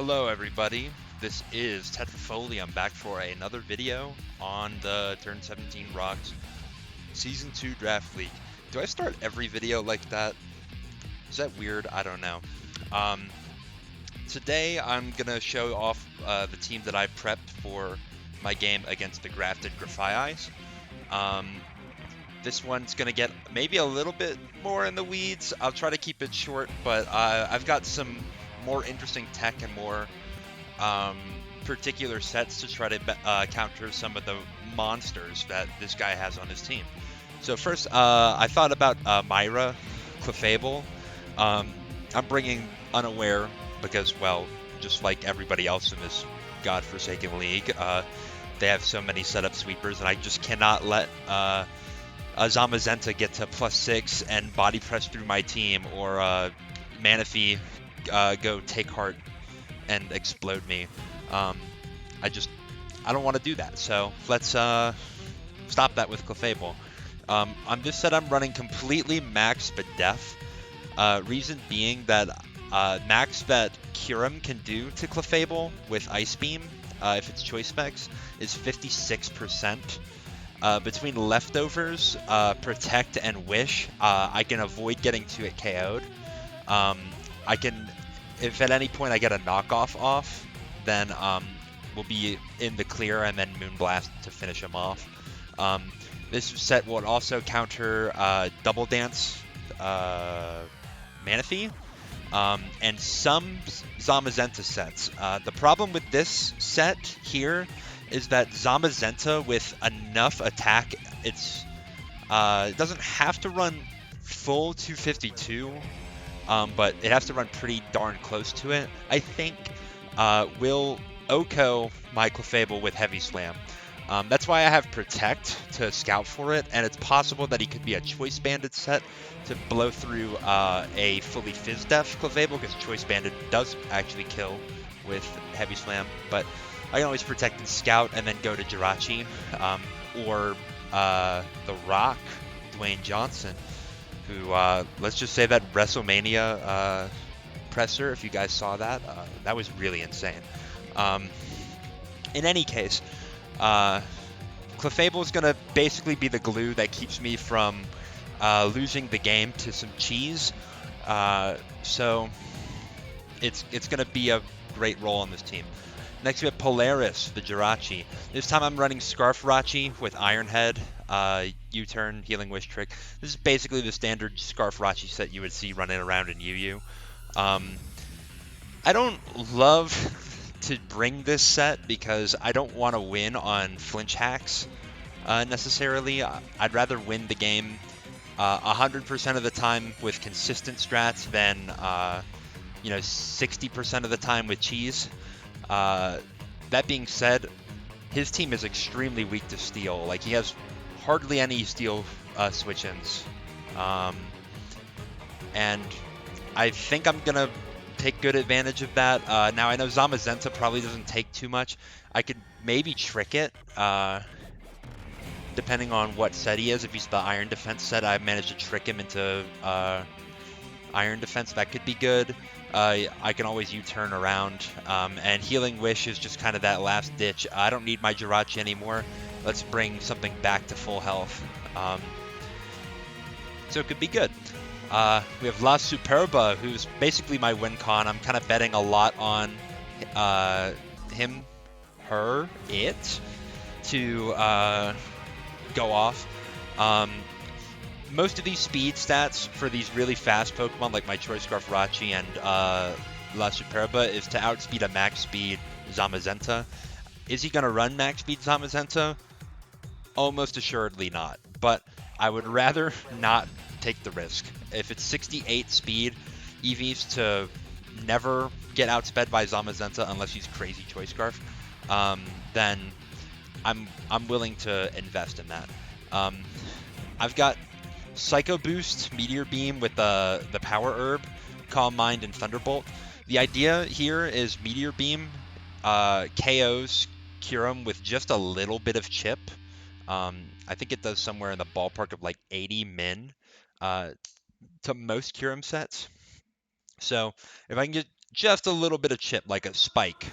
Hello everybody, this is Tetra. I'm back for another video on the Turn 17 Rocks Season 2 Draft League. Do I start every video like that? Is that weird? I don't know. Um, Today I'm gonna show off the team that I prepped for my game against the Grafted Grafaiais. This one's gonna get maybe a little bit more in the weeds. I'll try to keep it short, but I've got some more interesting tech and more um, particular sets to try to counter some of the monsters that this guy has on his team. So first, I thought about Myra Clefable. I'm bringing Unaware because, well, just like everybody else in this godforsaken league, they have so many setup sweepers, and I just cannot let Zamazenta get to +6 and body press through my team, or Manaphy go take heart and explode me. I don't want to do that. So let's stop that with Clefable. On this set, I'm running completely max Bedef. Reason being that max that Curum can do to Clefable with Ice Beam, if it's choice specs, is 56%. Between Leftovers, Protect, and Wish, I can avoid getting to it KO'd. I can, if at any point I get a knockoff off, then we'll be in the clear, and then Moonblast to finish him off. This set will also counter Double Dance Manaphy, and some Zamazenta sets. The problem with this set here is that Zamazenta with enough attack, it doesn't have to run full 252, but it has to run pretty darn close to it. I think will Oko my Clefable with Heavy Slam. That's why I have Protect to scout for it, and it's possible that he could be a Choice Banded set to blow through a fully Fizz-Def Clefable, because Choice Banded does actually kill with Heavy Slam, but I can always Protect and Scout and then go to Jirachi, or The Rock, Dwayne Johnson, who, let's just say that WrestleMania presser, if you guys saw that, that was really insane. In any case, Clefable is going to basically be the glue that keeps me from losing the game to some cheese. So it's going to be a great role on this team. Next we have Polaris, the Jirachi. This time I'm running Scarf Rachi with Iron Head, U-turn, Healing Wish Trick. This is basically the standard Scarf Rachi set you would see running around in UU. I don't love to bring this set because I don't want to win on flinch hacks necessarily. I'd rather win the game 100% of the time with consistent strats than 60% of the time with cheese. That being said, his team is extremely weak to steal. Like, he has hardly any steal switch-ins. And I think I'm going to take good advantage of that. Now, I know Zamazenta probably doesn't take too much. I could maybe trick it, depending on what set he is. If he's the Iron Defense set, I managed to trick him into Iron Defense. That could be good. I can always U-turn around, and Healing Wish is just kind of that last ditch. I don't need my Jirachi anymore. Let's bring something back to full health. So it could be good. We have La Superba, who's basically my win con. I'm kind of betting a lot on him, her, it to go off. Most of these speed stats for these really fast Pokemon, like my Choice Scarf Rachi and La Superba, is to outspeed a max speed Zamazenta. Is he going to run max speed Zamazenta? Almost assuredly not, but I would rather not take the risk. If it's 68 speed EVs to never get outsped by Zamazenta unless he's crazy Choice Scarf, then I'm willing to invest in that. I've got Psycho Boost, Meteor Beam with the Power Herb, Calm Mind, and Thunderbolt. The idea here is Meteor Beam KOs Curum with just a little bit of chip. I think it does somewhere in the ballpark of like 80 min to most Curum sets. So if I can just a little bit of chip, like a spike,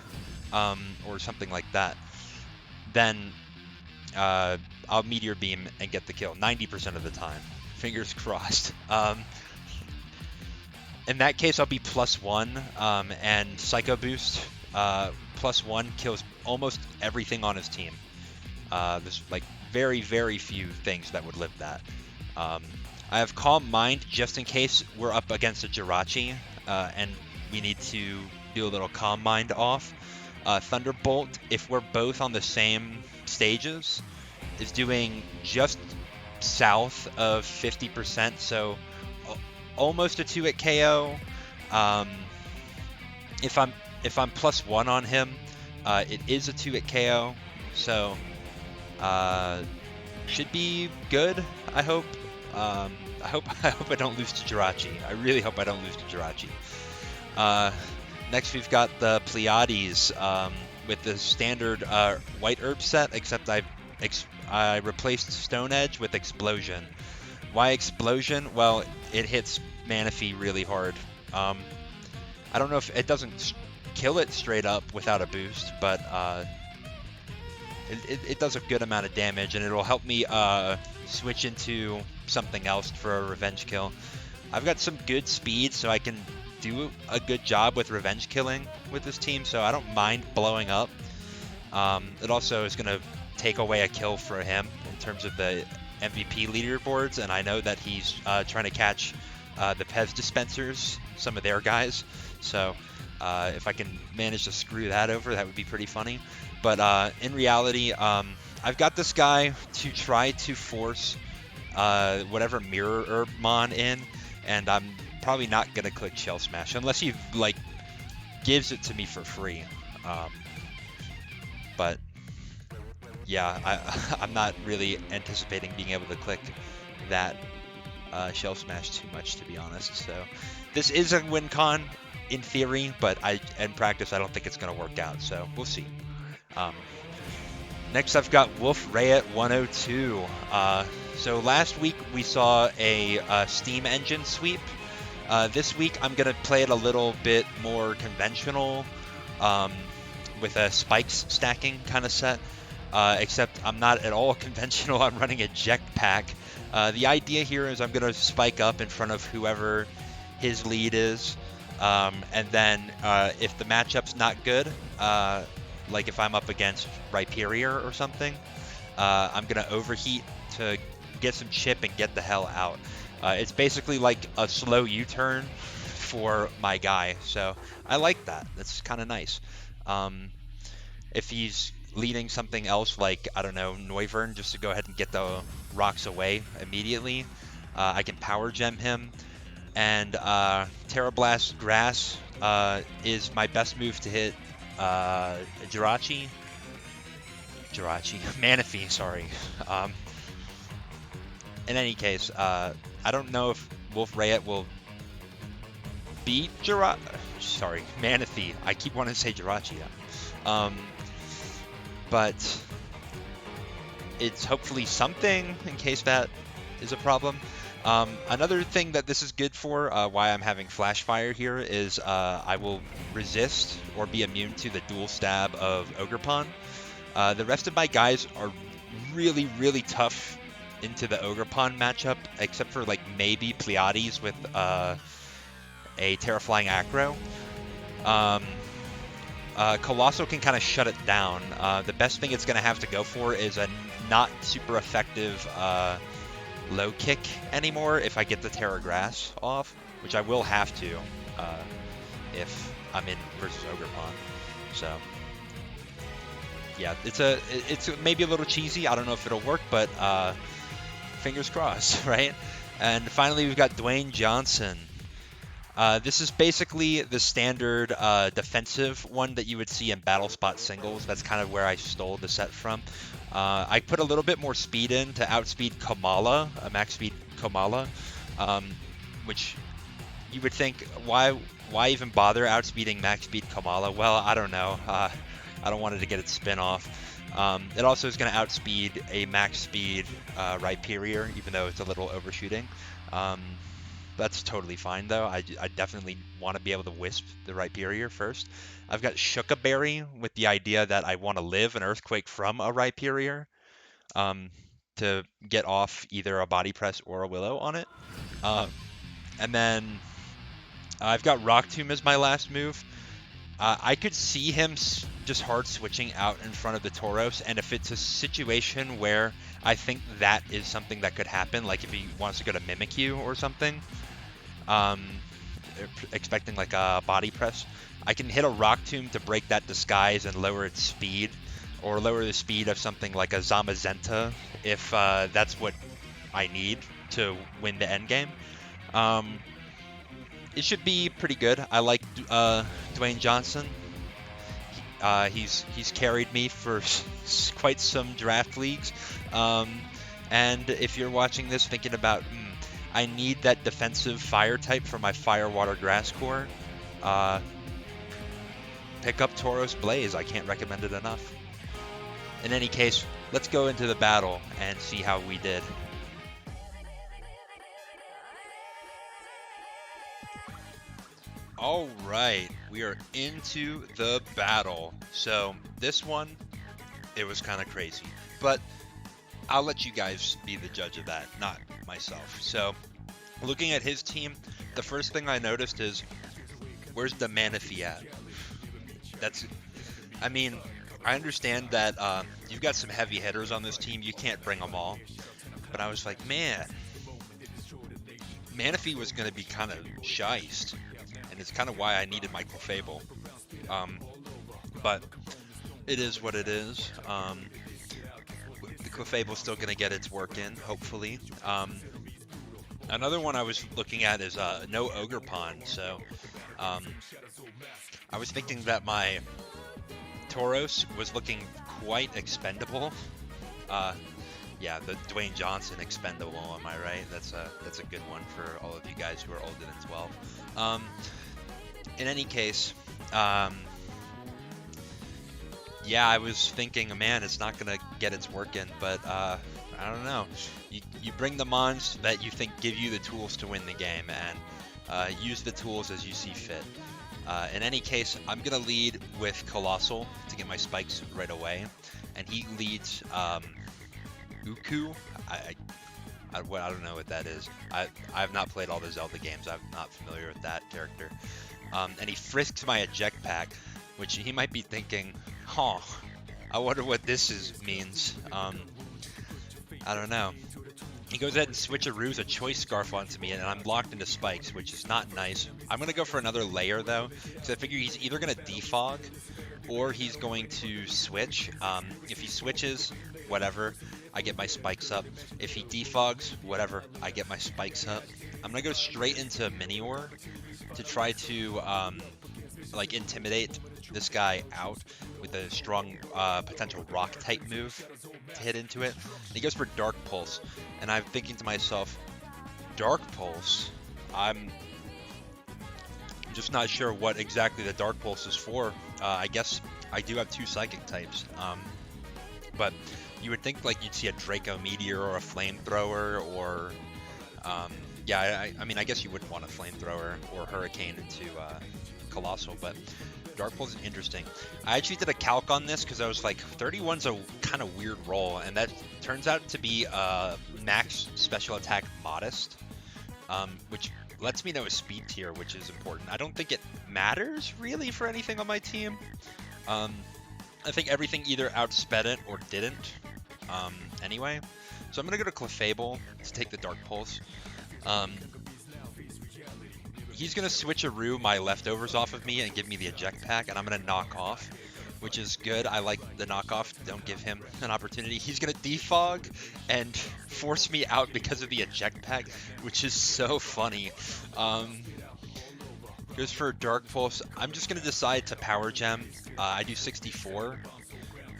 or something like that, then I'll Meteor Beam and get the kill 90% of the time. Fingers crossed. In that case, I'll be +1, and Psycho Boost +1 kills almost everything on his team. There's like very, very few things that would live that. I have Calm Mind just in case we're up against a Jirachi, and we need to do a little Calm Mind off. Thunderbolt, if we're both on the same stages, is doing just south of 50%, so almost a 2-hit KO. If I'm +1 on him, it is a 2-hit KO, so should be good. I hope. I hope I don't lose to Jirachi. I really hope I don't lose to Jirachi. Next we've got the Pleiades with the standard white herb set, except I replaced Stone Edge with Explosion. Why Explosion? Well, it hits Manaphy really hard. I don't know if it doesn't kill it straight up without a boost, but it does a good amount of damage, and it'll help me switch into something else for a revenge kill. I've got some good speed, so I can do a good job with revenge killing with this team, so I don't mind blowing up. It also is going to take away a kill for him in terms of the MVP leaderboards, and I know that he's trying to catch the Pez dispensers, some of their guys, so if I can manage to screw that over, that would be pretty funny. But in reality, I've got this guy to try to force whatever Mirror Herb Mon in, and I'm probably not going to click Shell Smash unless he like gives it to me for free. But yeah, I'm not really anticipating being able to click that Shell Smash too much, to be honest. So this is a win con in theory, but in practice I don't think it's going to work out, so we'll see. Next I've got Wolf Ray at 102. So last week we saw a Steam Engine sweep. This week I'm going to play it a little bit more conventional, with a spikes stacking kind of set, except I'm not at all conventional. I'm running a jetpack. The idea here is I'm going to spike up in front of whoever his lead is, and then if the matchup's not good, like if I'm up against Rhyperior or something, I'm going to overheat to get some chip and get the hell out. It's basically like a slow U-turn for my guy, so I like that. That's kind of nice. If he's leading something else like, I don't know, Noivern, just to go ahead and get the rocks away immediately, I can power gem him. And Terra Blast Grass is my best move to hit Manaphy, sorry. In any case, I don't know if Wolf Rayet will beat Manaphy. I keep wanting to say Jirachi. But it's hopefully something in case that is a problem. Another thing that this is good for, why I'm having Flash Fire here, is I will resist or be immune to the dual stab of Ogerpon. The rest of my guys are really, really tough into the Ogerpon matchup, except for like maybe Pleiades with a Terraflying Acro. Colossal can kind of shut it down. The best thing it's going to have to go for is a not super effective low kick anymore if I get the Terra Grass off, which I will have to if I'm in versus Ogerpon. So yeah, it's maybe a little cheesy. I don't know if it'll work, but fingers crossed, right? And finally, we've got Dwayne Johnson. This is basically the standard defensive one that you would see in Battle Spot singles. That's kind of where I stole the set from. I put a little bit more speed in to outspeed Kamala, max speed Kamala, which you would think, why even bother outspeeding max speed Kamala? Well, I don't know. I don't want it to get its spin off. It also is going to outspeed a max speed Rhyperior, even though it's a little overshooting. That's totally fine, though. I definitely want to be able to wisp the Rhyperior first. I've got Shookaberry with the idea that I want to live an Earthquake from a Rhyperior um, to get off either a Body Press or a Willow on it. Uh, and then I've got Rock Tomb as my last move. I could see him just hard switching out in front of the Tauros, and if it's a situation where I think that is something that could happen, like if he wants to go to Mimikyu or something, um, expecting like a Body Press, I can hit a Rock Tomb to break that disguise and lower its speed, or lower the speed of something like a Zamazenta if that's what I need to win the end game. It should be pretty good. I like Dwayne Johnson. He's carried me for quite some draft leagues. And if you're watching this thinking about, I need that defensive fire type for my Fire Water Grass core, pick up Tauros Blaze. I can't recommend it enough. In any case, let's go into the battle and see how we did. All right, we are into the battle. So this one, it was kind of crazy, but I'll let you guys be the judge of that, not myself. So looking at his team, the first thing I noticed is, where's the Manaphy at? I mean, I understand that you've got some heavy hitters on this team. You can't bring them all. But I was like, man, Manaphy was going to be kind of shiced. And it's kind of why I needed my Clefable. But it is what it is. The Clefable's still going to get its work in, hopefully. Another one I was looking at is no Ogre Pond. So I was thinking that my Tauros was looking quite expendable. Yeah, the Dwayne Johnson expendable, am I right? That's a good one for all of you guys who are older than 12. In any case, yeah, I was thinking, man, it's not gonna get its work in, but I don't know. You bring the mons that you think give you the tools to win the game, and use the tools as you see fit. In any case, I'm gonna lead with Colossal to get my spikes right away, and he leads Uku. I don't know what that is. I have not played all the Zelda games. I'm not familiar with that character. And he frisks my eject pack, which he might be thinking, huh, I wonder what this means. I don't know. He goes ahead and switcheroos a Choice Scarf onto me, and I'm locked into spikes, which is not nice. I'm going to go for another layer, though, because I figure he's either going to defog or he's going to switch. If he switches, whatever, I get my spikes up. If he defogs, whatever, I get my spikes up. I'm going to go straight into Minior to try to like intimidate this guy out with a strong potential rock type move to hit into it. And he goes for Dark Pulse, and I'm thinking to myself, Dark Pulse? I'm just not sure what exactly the Dark Pulse is for. I guess I do have two Psychic types, but you would think like you'd see a Draco Meteor or a Flamethrower, or yeah, I mean, I guess you wouldn't want a Flamethrower or Hurricane into Colossal, but Dark Pulse is interesting. I actually did a calc on this because I was like, 31's a kind of weird roll, and that turns out to be max special attack modest, which lets me know a speed tier, which is important. I don't think it matters really for anything on my team. I think everything either outsped it or didn't anyway. So I'm going to go to Clefable to take the Dark Pulse. He's going to switcheroo my leftovers off of me and give me the eject pack, and I'm going to knock off, which is good. I like the knockoff. Don't give him an opportunity. He's going to defog and force me out because of the eject pack, which is so funny. Goes for Dark Pulse. I'm just going to decide to Power Gem. I do 64.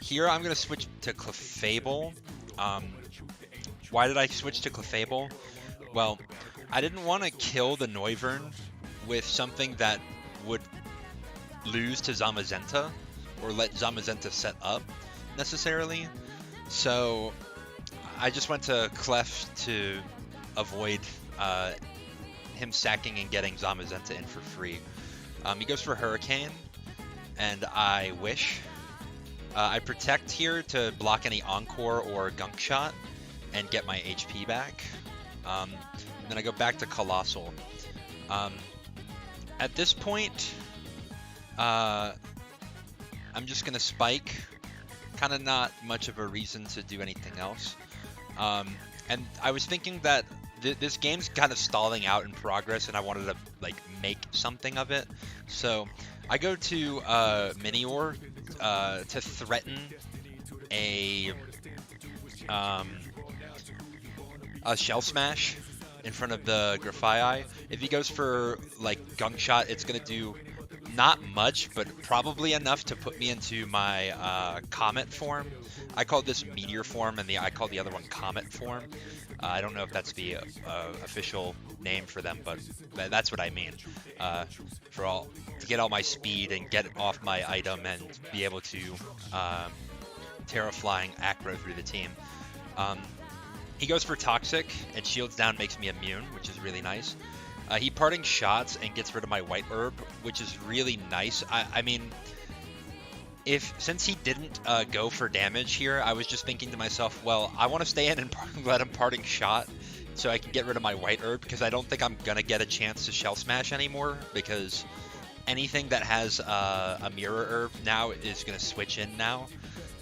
Here I'm going to switch to Clefable. Why did I switch to Clefable? Well, I didn't want to kill the Noivern with something that would lose to Zamazenta or let Zamazenta set up necessarily. So I just went to Clef to avoid him sacking and getting Zamazenta in for free. He goes for Hurricane, and I wish. I protect here to block any Encore or Gunk Shot and get my HP back. And then I go back to Colossal. At this point, I'm just going to Spike. Kind of not much of a reason to do anything else. And I was thinking that this game's kind of stalling out in progress, and I wanted to like make something of it. So I go to Minior to threaten a Shell Smash in front of the Grafaiais. If he goes for like Gunk Shot, it's gonna do not much, but probably enough to put me into my Comet form. I call this Meteor form, and I call the other one Comet form. I don't know if that's the official name for them, but that's what I mean. To get all my speed and get off my item and be able to Terra Flying Acro through the team. He goes for Toxic, and Shields Down makes me immune, which is really nice. He Parting Shots and gets rid of my White Herb, which is really nice. I mean, since he didn't go for damage here, I was just thinking to myself, well, I want to stay in and let him Parting Shot so I can get rid of my White Herb, because I don't think I'm going to get a chance to Shell Smash anymore, because anything that has a Mirror Herb now is going to switch in now.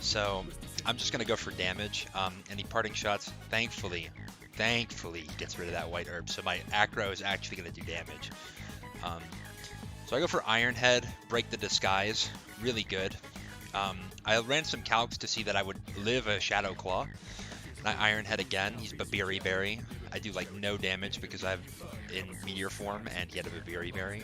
So I'm just going to go for damage. And he Parting Shots, thankfully, he gets rid of that White Herb, so my Acro is actually going to do damage. So I go for Iron Head, Break the Disguise, really good. I ran some calcs to see that I would live a Shadow Claw. And I Iron Head again, he's Babiri Berry. I do like no damage because I'm in Meteor form and he had a Babiri Berry.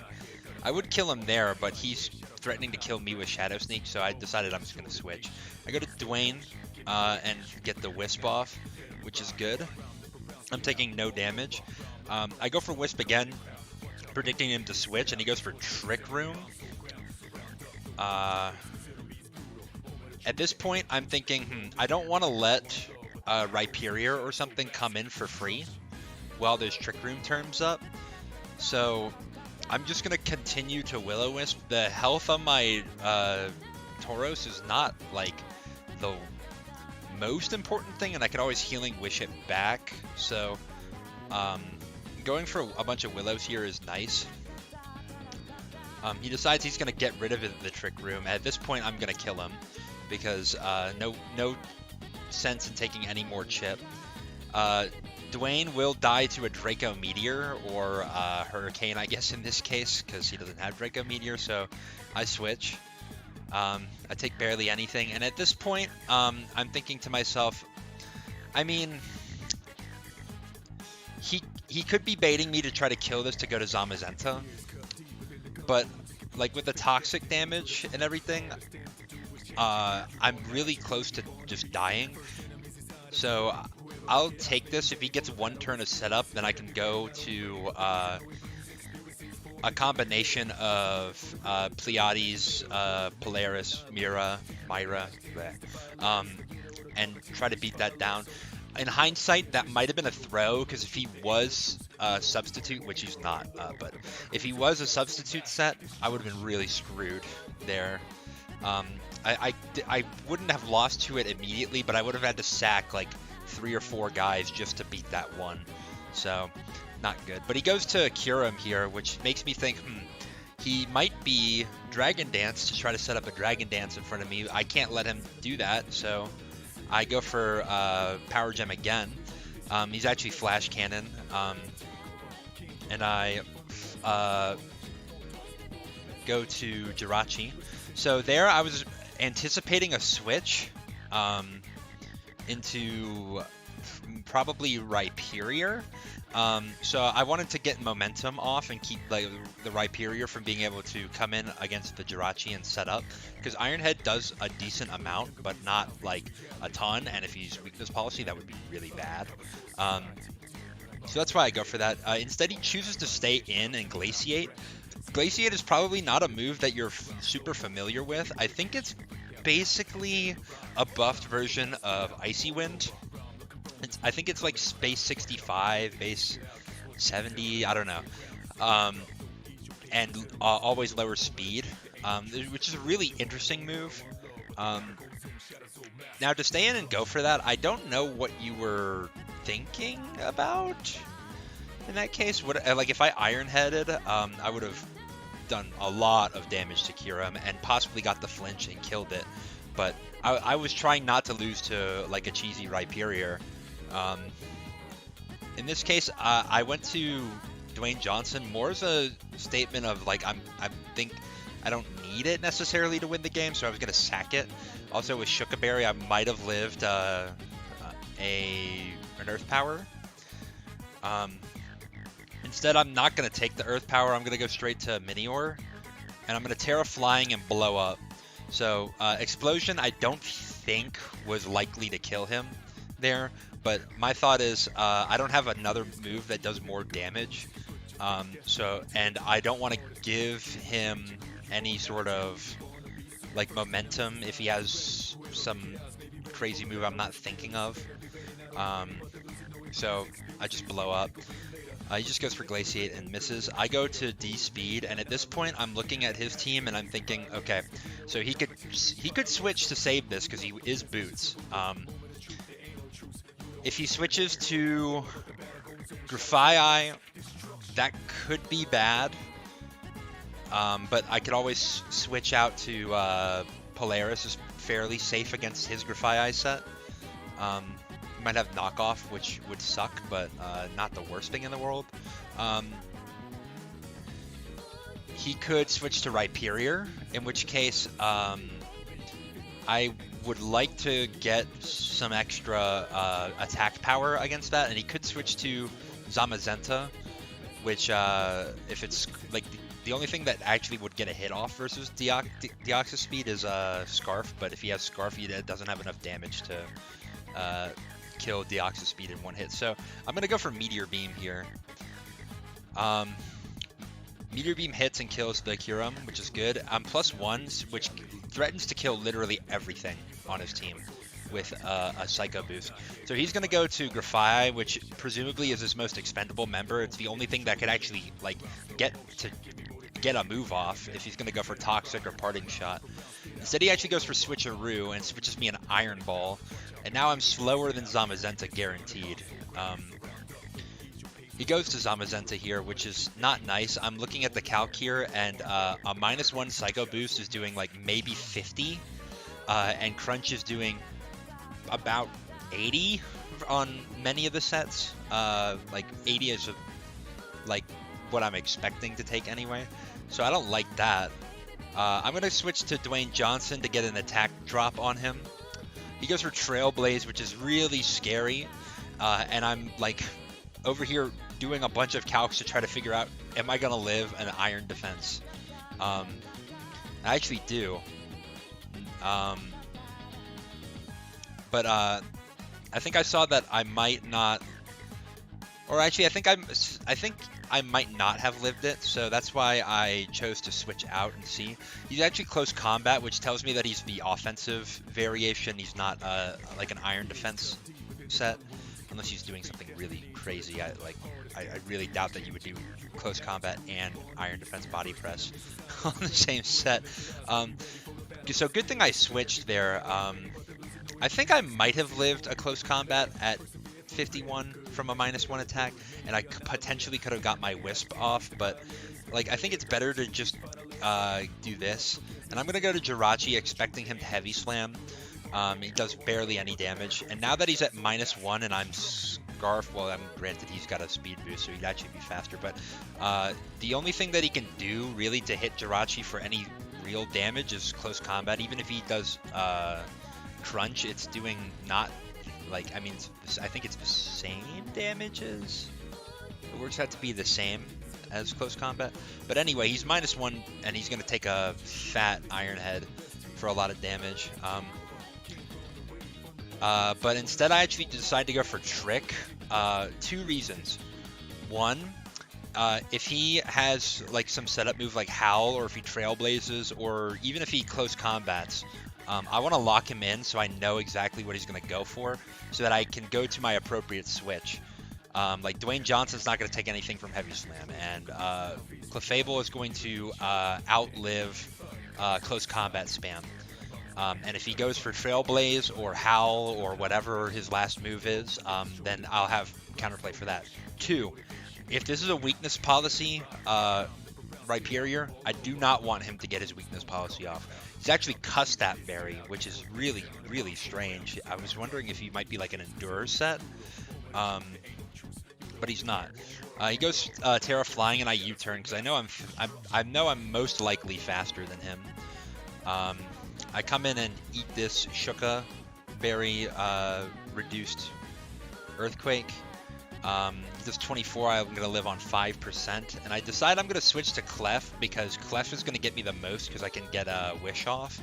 I would kill him there, but he's threatening to kill me with Shadow Sneak, so I decided I'm just going to switch. I go to Dwayne and get the Wisp off, which is good. I'm taking no damage. I go for Wisp again, predicting him to switch, and he goes for Trick Room. At this point, I'm thinking, I don't want to let Rhyperior or something come in for free while there's Trick Room turns up. So I'm just going to continue to Will-O-Wisp. The health on my Tauros is not like the most important thing, and I could always Healing Wish it back. So going for a bunch of Willows here is nice. He decides he's going to get rid of the Trick Room. At this point, I'm going to kill him because no sense in taking any more chip. Dwayne will die to a Draco Meteor or Hurricane, I guess, in this case, because he doesn't have Draco Meteor, so I switch. I take barely anything, and at this point, I'm thinking to myself, I mean, he could be baiting me to try to kill this to go to Zamazenta, but like with the toxic damage and everything, I'm really close to just dying. So I'll take this. If he gets one turn of setup, then I can go to a combination of Pleiades, Polaris, Myra, and try to beat that down. In hindsight, that might have been a throw, because if he was a substitute, which he's not, but if he was a substitute set, I would have been really screwed there. I wouldn't have lost to it immediately, but I would have had to sack like 3 or 4 guys just to beat that one. So, not good. But he goes to cure him here, which makes me think, he might be Dragon Dance to try to set up a Dragon Dance in front of me. I can't let him do that, so I go for Power Gem again. He's actually Flash Cannon, and I go to Jirachi. So there I was anticipating a switch into probably Rhyperior. So I wanted to get momentum off and keep like the Rhyperior from being able to come in against the Jirachi and set up, because Ironhead does a decent amount, but not like a ton, and if he's weakness policy, that would be really bad. So that's why I go for that. Instead, he chooses to stay in and Glaciate. Glaciate is probably not a move that you're super familiar with. I think it's basically a buffed version of Icy Wind. I think it's like base 65, base 70, I don't know. And always lower speed, which is a really interesting move. Now to stay in and go for that, I don't know what you were thinking about in that case. Like if I iron-headed, I would have done a lot of damage to Kiram and possibly got the flinch and killed it. But I was trying not to lose to like a cheesy Rhyperior. In this case, I went to Dwayne Johnson more as a statement of like I think I don't need it necessarily to win the game, so I was gonna sack it. Also with Shookaberry, I might have lived an Earth Power. Instead, I'm not gonna take the Earth Power. I'm gonna go straight to Minior, and I'm gonna Terra Flying and blow up. So Explosion, I don't think was likely to kill him there, but my thought is I don't have another move that does more damage. And I don't want to give him any sort of like momentum if he has some crazy move I'm not thinking of. So I just blow up. He just goes for Glaciate and misses. I go to D speed, and at this point I'm looking at his team and I'm thinking, okay, so he could switch to save this because he is Boots. If he switches to Grafaiais, that could be bad, but I could always switch out to Polaris. Is fairly safe against his Grafaiais set. Might have knockoff, which would suck, but not the worst thing in the world. He could switch to Rhyperior, in which case I would like to get some extra attack power against that, and he could switch to Zamazenta, which if it's like the only thing that actually would get a hit off versus Deoxys Speed is Scarf, but if he has Scarf, he doesn't have enough damage to kill Deoxys Speed in one hit. So I'm gonna go for Meteor Beam here. Meteor Beam hits and kills the Kiram, which is good. I'm +1, which threatens to kill literally everything on his team with a Psycho boost. So he's going to go to Grafaiais, which presumably is his most expendable member. It's the only thing that could actually like get a move off if he's going to go for Toxic or Parting Shot. Instead, he actually goes for Switcheroo and switches me an Iron Ball. And now I'm slower than Zamazenta guaranteed. He goes to Zamazenta here, which is not nice. I'm looking at the calc here, and a -1 Psycho boost is doing like maybe 50, and Crunch is doing about 80 on many of the sets. Like 80 is like what I'm expecting to take anyway, so I don't like that. I'm gonna switch to Dwayne Johnson to get an attack drop on him. He goes for Trailblaze, which is really scary, and I'm like over here doing a bunch of calcs to try to figure out, am I gonna live an Iron Defense? I actually do. But I think I saw that I might not, or actually I think I might not have lived it, so that's why I chose to switch out and see. He's actually close combat, which tells me that he's the offensive variation. He's not like an Iron Defense set, unless he's doing something really crazy. I really doubt that you would do close combat and Iron Defense Body Press on the same set. So good thing I switched there. I think I might have lived a close combat at 51 from a -1 attack, and I potentially could have got my Wisp off, but like I think it's better to just do this. And I'm gonna go to Jirachi, expecting him to Heavy Slam. He does barely any damage, and now that he's at -1 and I'm Scarf, well, I'm granted he's got a speed boost, so he'd actually be faster, but the only thing that he can do really to hit Jirachi for any real damage is close combat. Even if he does Crunch, it's doing not like, I mean, I think it's the same damage as, it works out to be the same as close combat. But anyway, he's -1 and he's going to take a fat Iron Head for a lot of damage. But instead I actually decided to go for Trick. 2 reasons. One, if he has like some setup move like Howl, or if he Trailblazes, or even if he close combats, I want to lock him in so I know exactly what he's going to go for, so that I can go to my appropriate switch. Like Dwayne Johnson's not going to take anything from Heavy Slam, and Clefable is going to outlive close combat spam. And if he goes for Trailblaze or Howl or whatever his last move is, then I'll have counterplay for that. 2, if this is a weakness policy, Rhyperior, I do not want him to get his weakness policy off. He's actually cussed that berry, which is really, really strange. I was wondering if he might be like an Endurer set, but he's not. He goes Terra Flying, and I U-turn because I know I'm most likely faster than him. I come in and eat this Shuka berry reduced Earthquake. This 24, I'm going to live on 5%, and I decide I'm going to switch to Clef because Clef is going to get me the most because I can get a Wish off.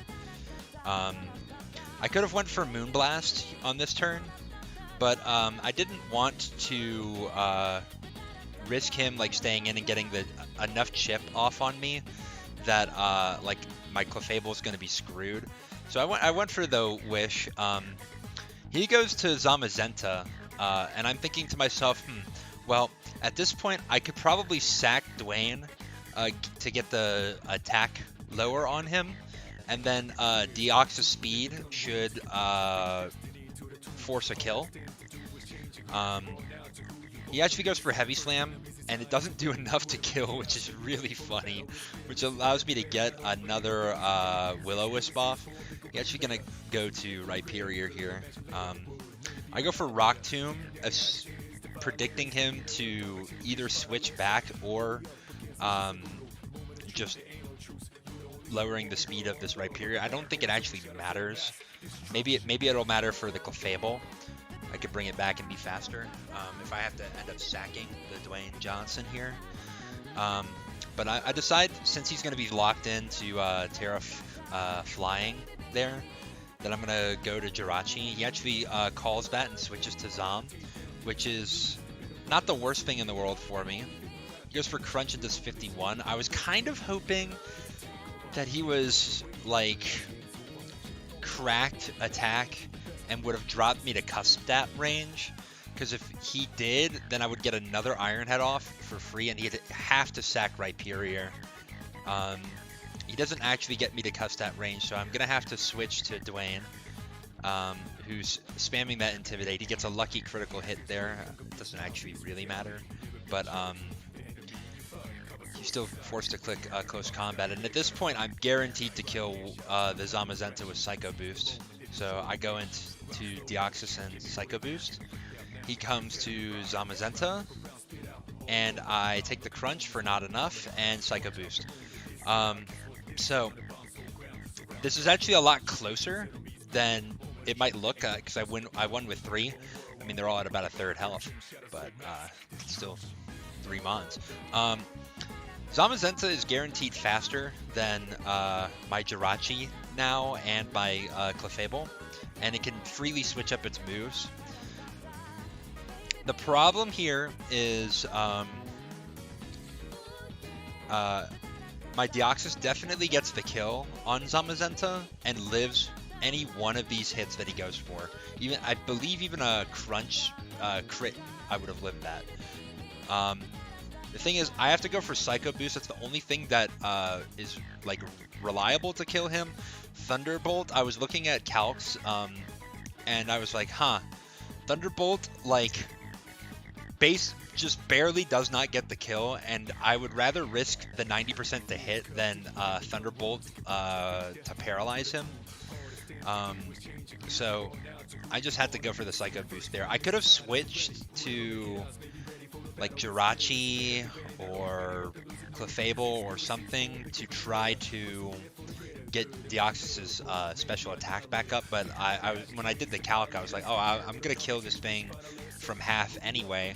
I could have went for Moonblast on this turn, but I didn't want to risk him like staying in and getting enough chip off on me that like my Clefable is going to be screwed. So I went for the Wish. He goes to Zamazenta, and I'm thinking to myself, well, at this point, I could probably sack Dwayne to get the attack lower on him, and then Deoxys Speed should force a kill. He actually goes for Heavy Slam, and it doesn't do enough to kill, which is really funny, which allows me to get another Will-O-Wisp off. He's actually going to go to Rhyperior here. I go for Rock Tomb, predicting him to either switch back or just lowering the speed of this Rhyperior. I don't think it actually matters. Maybe it'll matter for the Clefable. I could bring it back and be faster if I have to end up sacking the Dwayne Johnson here. But I decide, since he's going to be locked into Terra Flying there, that I'm going to go to Jirachi. He actually calls that and switches to Zom, which is not the worst thing in the world for me. He goes for Crunch and does 51. I was kind of hoping that he was like cracked attack and would have dropped me to cusp stat range, because if he did, then I would get another Iron Head off for free, and he'd have to sack Rhyperior. He doesn't actually get me to cusp stat range, so I'm gonna have to switch to Dwayne, who's spamming that Intimidate. He gets a lucky critical hit there. It doesn't actually really matter, but he's still forced to click Close Combat, and at this point I'm guaranteed to kill the Zamazenta with Psycho Boost. So I go into Deoxys and Psycho Boost. He comes to Zamazenta, and I take the Crunch for not enough and Psycho Boost. So this is actually a lot closer than it might look, because I won with 3. I mean, they're all at about a third health, but still 3 mons. Zamazenta is guaranteed faster than my Jirachi now and my Clefable, and it can freely switch up its moves. The problem here is my Deoxys definitely gets the kill on Zamazenta and lives any one of these hits that he goes for. Even I believe even a Crunch crit, I would have lived that. The thing is, I have to go for Psycho Boost. That's the only thing that is like reliable to kill him. Thunderbolt, I was looking at calcs, and I was like, Thunderbolt, like, base just barely does not get the kill, and I would rather risk the 90% to hit than Thunderbolt to paralyze him. So I just had to go for the Psycho Boost there. I could have switched to like Jirachi or Clefable or something to try to get Deoxys's special attack back up, but when I did the calc, I was like, oh, I'm gonna kill this thing from half anyway.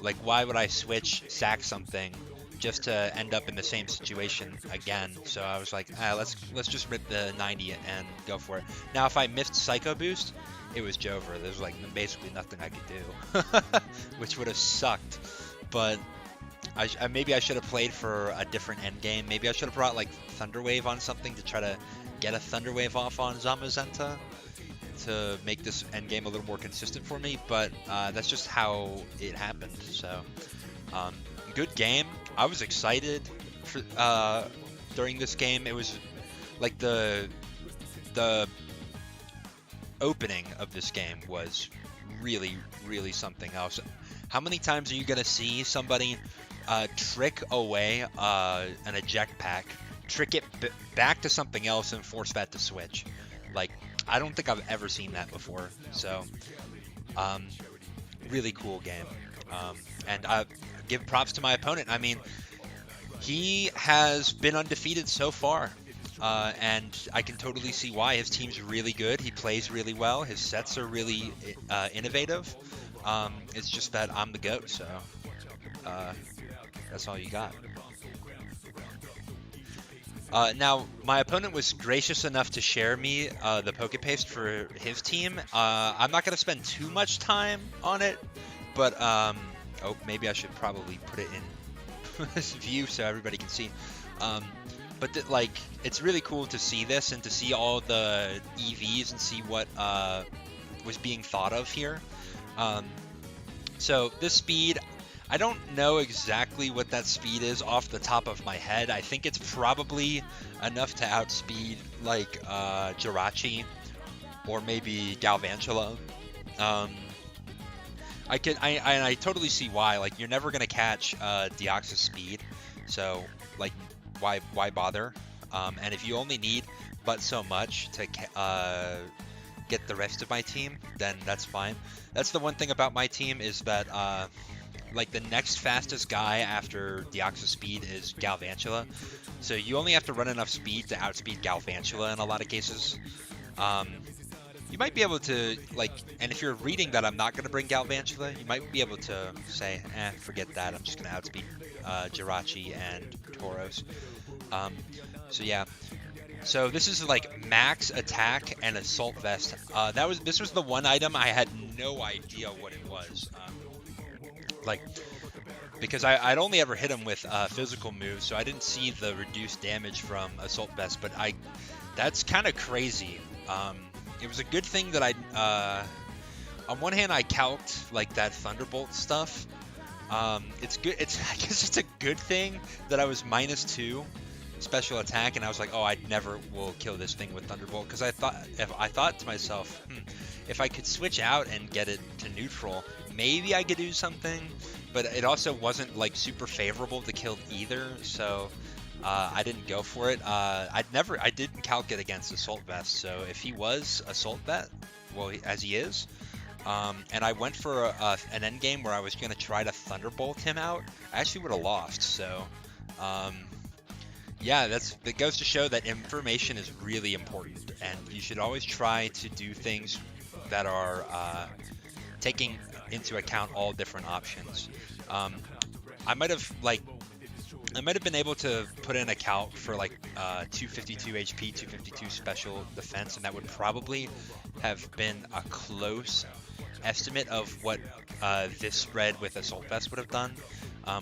Like, why would I switch, sack something, just to end up in the same situation again? So I was like, let's just rip the 90 and go for it. Now, if I missed Psycho Boost, it was Jover. There's like basically nothing I could do, which would have sucked. But maybe I should have played for a different end game. Maybe I should have brought like Thunderwave on something to try to get a Thunderwave off on Zamazenta. to make this endgame a little more consistent for me, but that's just how it happened. So, good game. I was excited for during this game. It was like the opening of this game was really something else. How many times are you gonna see somebody trick away an eject pack, trick it back to something else, and force that to switch? Like, I don't think I've ever seen that before. So, really cool game. And I give props to my opponent. I mean, he has been undefeated so far. And I can totally see why. His team's really good. He plays really well. His sets are really innovative. It's just that I'm the GOAT, so that's all you got. Now, my opponent was gracious enough to share me the PokePaste for his team. I'm not going to spend too much time on it, but oh, maybe I should probably put it in this view so everybody can see. But like, it's really cool to see this and to see all the EVs and see what was being thought of here. So this speed, I don't know exactly what that speed is off the top of my head. I think it's probably enough to outspeed like Jirachi or maybe Galvantula. I totally see why. Like, you're never gonna catch Deoxys speed, so like, why bother? And if you only need but so much to get the rest of my team, then that's fine. That's the one thing about my team, is that like, the next fastest guy after Deoxys speed is Galvantula, so you only have to run enough speed to outspeed Galvantula in a lot of cases. You might be able to, like, and if you're reading that I'm not going to bring Galvantula, you might be able to say, forget that, I'm just going to outspeed Jirachi and Tauros. So yeah. So this is like max attack and assault vest. This was the one item I had no idea what it was. Like, because I'd only ever hit him with physical moves, so I didn't see the reduced damage from assault vest. But that's kind of crazy. It was a good thing that on one hand, I calced like that Thunderbolt stuff. It's good. I guess it's a good thing that I was -2 special attack, and I was like, oh, I never will kill this thing with Thunderbolt, because I thought to myself, if I could switch out and get it to neutral, maybe I could do something. But it also wasn't like super favorable to kill either, so I didn't go for it. I didn't calc it against Assault Vest, so if he was Assault Vet, well, as he is, and I went for an end game where I was going to try to Thunderbolt him out, I actually would have lost. So, yeah, that goes to show that information is really important, and you should always try to do things that are taking into account all different options. I might have been able to put in a calc for like 252 HP, 252 special defense, and that would probably have been a close estimate of what this spread with Assault Vest would have done.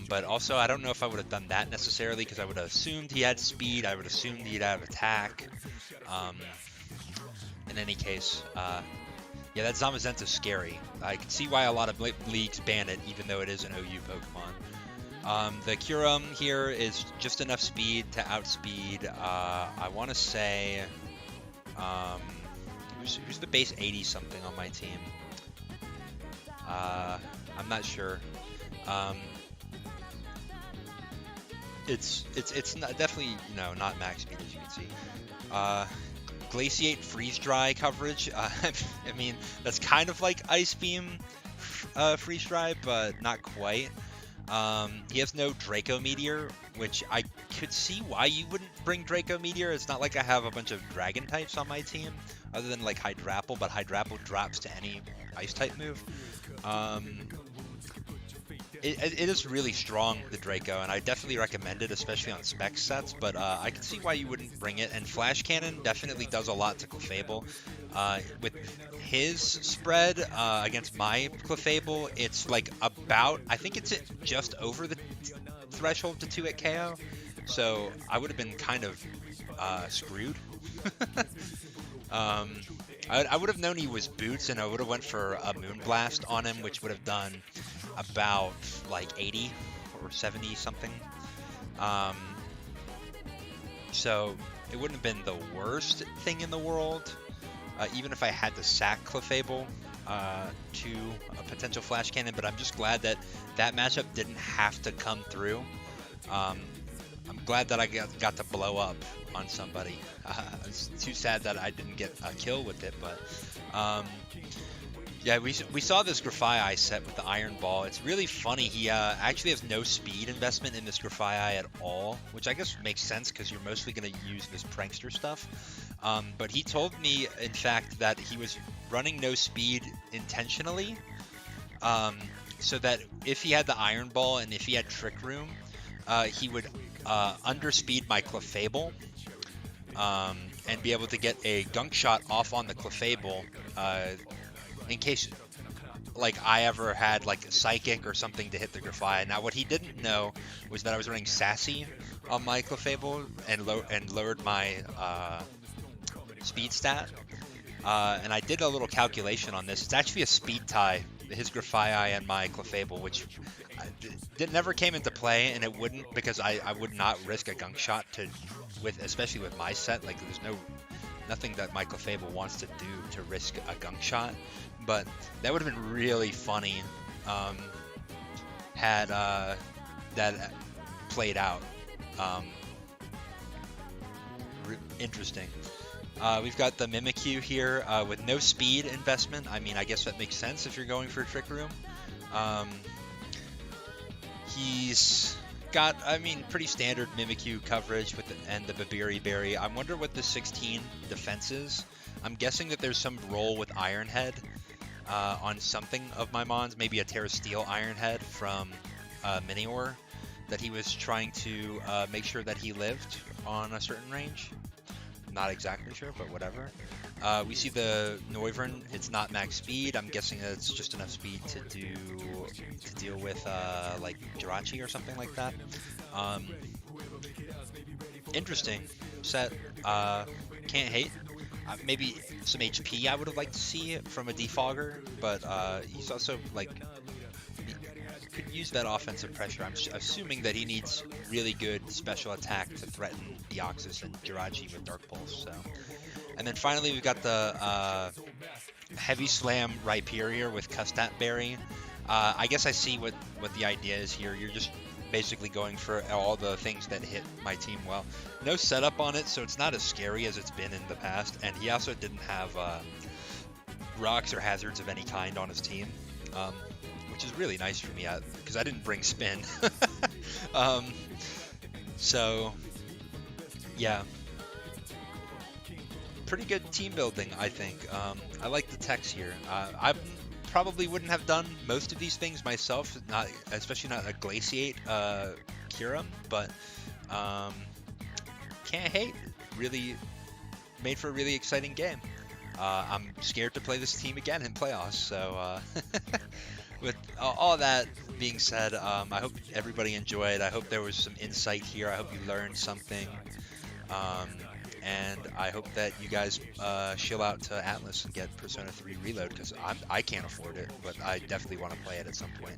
But also, I don't know if I would have done that necessarily, because I would have assumed he had speed, I would have assumed he'd have attack. In any case, yeah, that Zamazenta's scary. I can see why a lot of leagues ban it, even though it is an OU Pokemon. The Kyurem here is just enough speed to outspeed, I want to say, who's the base 80 something on my team? I'm not sure. It's not, definitely, not max speed, as you can see. Glaciate Freeze Dry coverage. I mean, that's kind of like Ice Beam Freeze Dry, but not quite. He has no Draco Meteor, which I could see why you wouldn't bring Draco Meteor. It's not like I have a bunch of Dragon types on my team, other than like Hydrapple, but Hydrapple drops to any Ice type move. It is really strong, the Draco, and I definitely recommend it, especially on spec sets, but I can see why you wouldn't bring it. And Flash Cannon definitely does a lot to Clefable. With his spread against my Clefable, it's like I think it's just over the threshold to 2-hit KO, so I would have been kind of screwed. I would have known he was boots, and I would have went for a Moonblast on him, which would have done about like 80 or 70 something. Um, so it wouldn't have been the worst thing in the world, even if I had to sack Clefable to a potential Flash Cannon. But I'm just glad that that matchup didn't have to come through. I'm glad that I got to blow up on somebody. It's too sad that I didn't get a kill with it, but yeah, we saw this Grafaiais set with the Iron Ball. It's really funny. He actually has no speed investment in this Grafaiais at all, which I guess makes sense because you're mostly going to use this prankster stuff. But he told me, in fact, that he was running no speed intentionally, so that if he had the Iron Ball and if he had Trick Room, he would underspeed my Clefable and be able to get a gunk shot off on the Clefable in case like I ever had like a Psychic or something to hit the Grafaiais. Now what he didn't know was that I was running Sassy on my Clefable and lowered my speed stat. And I did a little calculation on this. It's actually a speed tie, his Grafaiais and my Clefable, which never came into play, and it wouldn't because I would not risk a gunk shot especially with my set. Like there's nothing that my Clefable wants to do to risk a gunk shot. But that would have been really funny had that played out. Interesting. We've got the Mimikyu here with no speed investment. I mean, I guess that makes sense if you're going for a Trick Room. He's got, I mean, pretty standard Mimikyu coverage with and the Babiri Berry. I wonder what the 16 defense is. I'm guessing that there's some role with Iron Head on something of my Mons, maybe a Terra Steel Iron Head from Minior that he was trying to make sure that he lived on a certain range. Not exactly sure, but whatever. We see the Noivern. It's not max speed. I'm guessing that it's just enough speed to deal with like Jirachi or something like that. Interesting set. Can't hate. Maybe some HP I would have liked to see from a Defogger, but he's also like could use that offensive pressure. I'm assuming that he needs really good special attack to threaten Deoxys and Jirachi with Dark Pulse. So, and then finally we've got the Heavy Slam Rhyperior with Custat Berry. I guess I see what the idea is here. You're just basically going for all the things that hit my team well. No setup on it, so it's not as scary as it's been in the past. And he also didn't have rocks or hazards of any kind on his team. Which is really nice for me because I didn't bring spin. So, yeah. Pretty good team building, I think. I like the techs here. I probably wouldn't have done most of these things myself, especially not a Glaciate Kira, but can't hate. Really made for a really exciting game. I'm scared to play this team again in playoffs, so... With all that being said, I hope everybody enjoyed. I hope there was some insight here. I hope you learned something. And I hope that you guys chill out to Atlas and get Persona 3 Reload, because I can't afford it, but I definitely want to play it at some point.